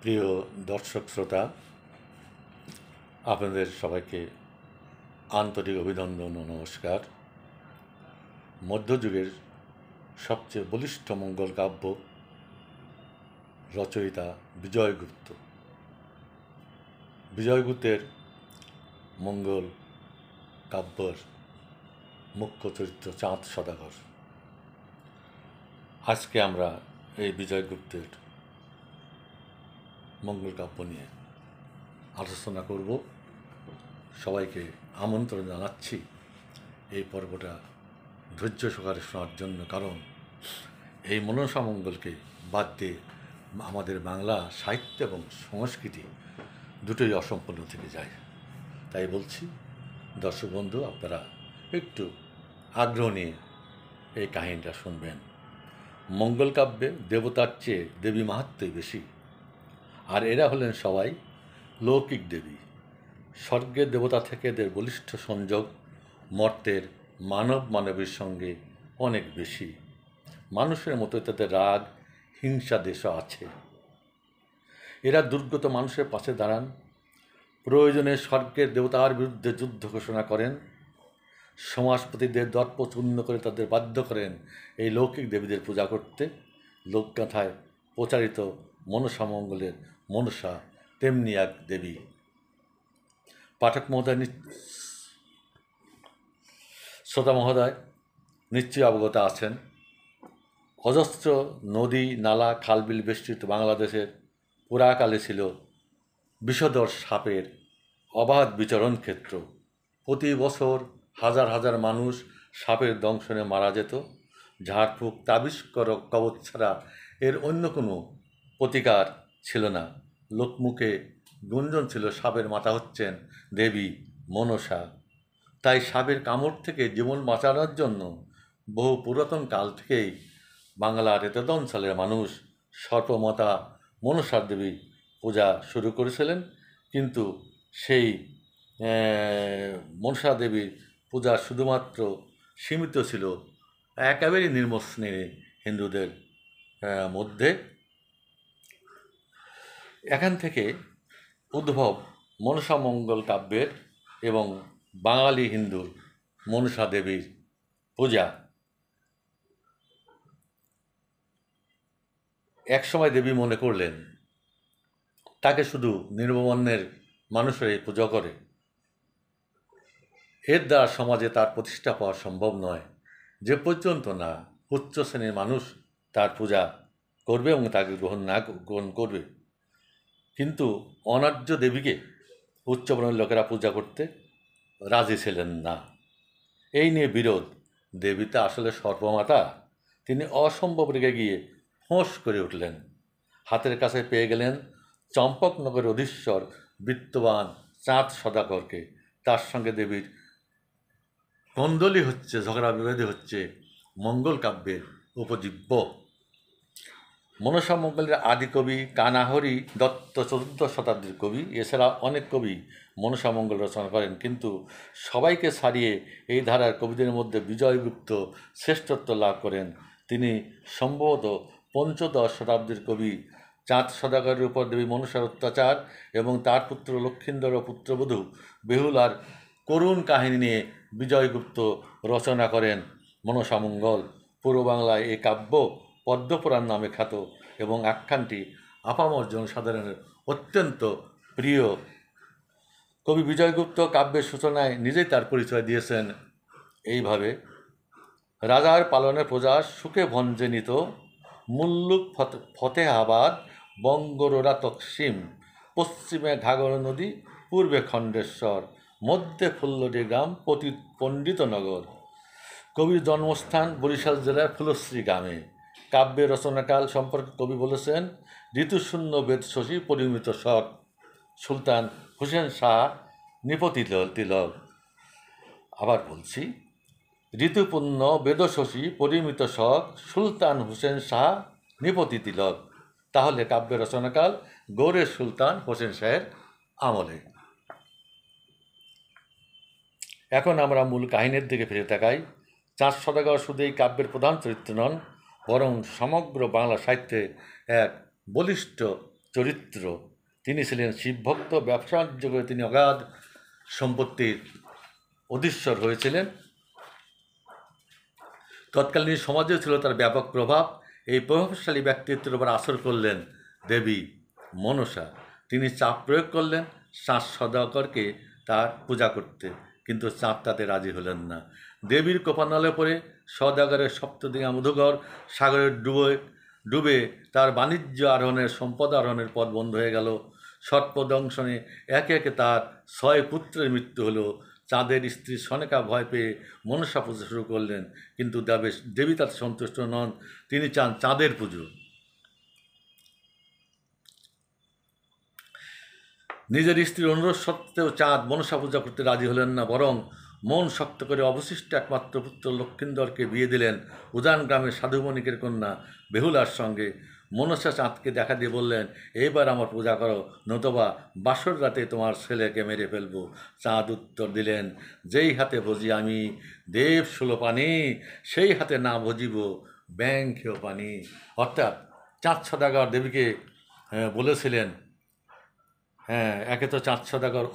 প্রিয় দর্শক শ্রোতা, আপনাদের সবাইকে আন্তরিক অভিনন্দন ও নমস্কার। মধ্যযুগের সবচেয়ে বলিষ্ঠ মঙ্গল কাব্য রচয়িতা বিজয়গুপ্ত। বিজয়গুপ্তের মঙ্গল কাব্যের মুখ্য চরিত্র চাঁদ সদাগর। আজকে আমরা এই বিজয়গুপ্তের মঙ্গল কাব্য নিয়ে আলোচনা করব। সবাইকে আমন্ত্রণ জানাচ্ছি এই পর্বটা ধৈর্য সহকারে শোনার জন্য, কারণ এই মনসা মঙ্গলকে বাদ দিয়ে আমাদের বাংলা সাহিত্য এবং সংস্কৃতি দুটোই অসম্পূর্ণ থেকে যায়। তাই বলছি, দর্শক বন্ধু, আপনারা একটু আগ্রহ নিয়ে এই কাহিনীটা শুনবেন। মঙ্গল কাব্যে দেবতার চেয়ে দেবী মাহাত্ম্যই বেশি, আর এরা হলেন সবাই লৌকিক দেবী। স্বর্গের দেবতা থেকে এদের বলিষ্ঠ সংযোগ মর্তের মানবীর সঙ্গে অনেক বেশি। মানুষের মতো তাদের রাগ, হিংসা দেশও আছে। এরা দুর্গত মানুষের পাশে দাঁড়ান, প্রয়োজনে স্বর্গের দেবতার বিরুদ্ধে যুদ্ধ ঘোষণা করেন, সমাজপতিদের দর্প চূর্ণ করে তাদের বাধ্য করেন এই লৌকিক দেবীদের পূজা করতে। লোকগাথায় প্রচারিত মনসা মঙ্গলের মনসা তেমনি এক দেবী। পাঠক মহোদয়, শ্রোতা মহোদয় নিশ্চয়ই অবগত আছেন, অজস্র নদী, নালা, খালবিল বেষ্টিত বাংলাদেশের পুরাকালে ছিল বিষধর সাপের অবাধ বিচরণ ক্ষেত্র। প্রতি বছর হাজার হাজার মানুষ সাপের দংশনে মারা যেত। ঝাড়ফুঁক, তাবিজ কবচ ছাড়া এর অন্য কোনো প্রতিকার ছিল না। লোকমুখে গুঞ্জন ছিল সাপের মাথা হচ্ছেন দেবী মনসা। তাই সাপের কামড় থেকে জীবন বাঁচানোর জন্য বহু পুরাতন কাল থেকেই বাংলার এতদ অঞ্চলের মানুষ সর্পমাতা মনসা দেবী পূজা শুরু করেছিলেন। কিন্তু সেই মনসা দেবীর পূজা শুধুমাত্র সীমিত ছিল একেবারেই নিম্ন শ্রেণীর হিন্দুদের মধ্যে। এখান থেকে উদ্ভব মনসা মঙ্গল কাব্যের এবং বাঙালি হিন্দুর মনসা দেবীর পূজা। একসময় দেবী মনে করলেন তাকে শুধু নিম্নবর্ণের মানুষেরাই পূজা করে, এর দ্বারা সমাজে তার প্রতিষ্ঠা পাওয়া সম্ভব নয়। যে পর্যন্ত না উচ্চ শ্রেণীর মানুষ তার পূজা করবে এবং তাকে গ্রহণ করবে। কিন্তু অনার্য দেবীকে উচ্চবর্ণের লোকেরা পূজা করতে রাজি ছিলেন না। এই নিয়ে বিরোধ। দেবী তা আসলে সর্পমাতা। তিনি অসম্ভব রেগে গিয়ে ফোঁস করে উঠলেন। হাতের কাছে পেয়ে গেলেন চম্পকনগরের অধীশ্বর বিত্তবান চাঁদ সদাগরকে। তার সঙ্গে দেবীর কন্দলি হচ্ছে, ঝগড়া বিবাদী হচ্ছে মঙ্গল কাব্যের উপজীব্য। মনসা মঙ্গলের আদি কবি কানাহরি দত্ত 14 শতাব্দীর কবি। এছাড়া অনেক কবি মনসা মঙ্গল রচনা করেন, কিন্তু সবাইকে ছাড়িয়ে এই ধারার কবিদের মধ্যে বিজয়গুপ্ত শ্রেষ্ঠত্ব লাভ করেন। তিনি সম্ভবত 15 শতাব্দীর কবি। চাঁদ সদাগরের উপর দেবী মনসার অত্যাচার এবং তার পুত্র লক্ষীন্দর ও পুত্রবধূ বেহুলার করুণ কাহিনী নিয়ে বিজয়গুপ্ত রচনা করেন মনসা মঙ্গল। পূর্ব বাংলায় এই কাব্য পদ্মপুরাণ নামে খ্যাত এবং আখ্যানটি আপামর জনসাধারণের অত্যন্ত প্রিয়। কবি বিজয়গুপ্ত কাব্যের সূচনায় নিজেই তার পরিচয় দিয়েছেন এইভাবে: রাজার পালনে প্রজা সুখে ভঞ্জনিত, মুল্লুক ফতেহাবাদ, বঙ্গরোরা তকসিম, পশ্চিমে ঘাগর নদী, পূর্বে খণ্ডেশ্বর, মধ্যে ফুল্লডি গ্রাম, পণ্ডিতনগর। কবির জন্মস্থান বরিশাল জেলার ফুলশ্রী গ্রামে। কাব্যের রচনাকাল সম্পর্কে কবি বলেছেন, ঋতুশূন্য বেদশশী পরিমিত শক, সুলতান হোসেন শাহ নৃপতি তিলক। আবার বলছি, ঋতুপূর্ণ বেদশশী পরিমিত শক, সুলতান হোসেন শাহ নৃপতি তিলক। তাহলে কাব্যের রচনাকাল গৌড়ের সুলতান হোসেন শাহের আমলে। এখন আমরা মূল কাহিনীর দিকে ফিরে তাকাই। চাঁদ সদাগর শুধু এই কাব্যের প্রধান চরিত্র নন, বরং সমগ্র বাংলা সাহিত্যে এক বলিষ্ঠ চরিত্র। তিনি ছিলেন শিবভক্ত, ব্যবসা বাণিজ্য করে তিনি অগাধ সম্পত্তির অধীশ্বর হয়েছিলেন। তৎকালীন সমাজেও ছিল তার ব্যাপক প্রভাব। এই প্রভাবশালী ব্যক্তিত্বের উপর আসর করলেন দেবী মনসা। তিনি চাপ প্রয়োগ করলেন চাঁদ সদাগরকে তার পূজা করতে, কিন্তু চাঁদ তাতে রাজি হলেন না। দেবীর কোপানলে পড়ে সদাগরের সপ্তদিঙা মধুকর সাগরে ডুবে তার বাণিজ্য আরোহণের, সম্পদ আরোহণের পথ বন্ধ হয়ে গেল। সর্পদংশনে একে একে তার 6 পুত্রের মৃত্যু হলো। চাঁদের স্ত্রী সনেকা ভয় পেয়ে মনসা পুজো শুরু করলেন, কিন্তু দেবী তাতে সন্তুষ্ট নন। তিনি চান চাঁদের পুজো। নিজের স্ত্রীর অনুরোধ সত্ত্বেও চাঁদ মনসা পূজা করতে রাজি হলেন না, বরং মন শক্ত করে অবশিষ্ট একমাত্র পুত্র লক্ষিন্দরকে বিয়ে দিলেন উজান গ্রামের সাধু বণিকের কন্যা বেহুলার সঙ্গে। মনসা চাঁদকে দেখা দিয়ে বললেন, এইবার আমার পূজা করো, নতুবা বাসর রাতে তোমার ছেলেকে মেরে ফেলবো। চাঁদ উত্তর দিলেন, যেই হাতে ভজি আমি দেব ষোলো পানি, সেই হাতে না ভজিব ব্যাং খেয়েও পানি। অর্থাৎ চাঁদ সদাগর দেবীকে বলেছিলেন, হ্যাঁ, একে তো চাঁদ সদাগর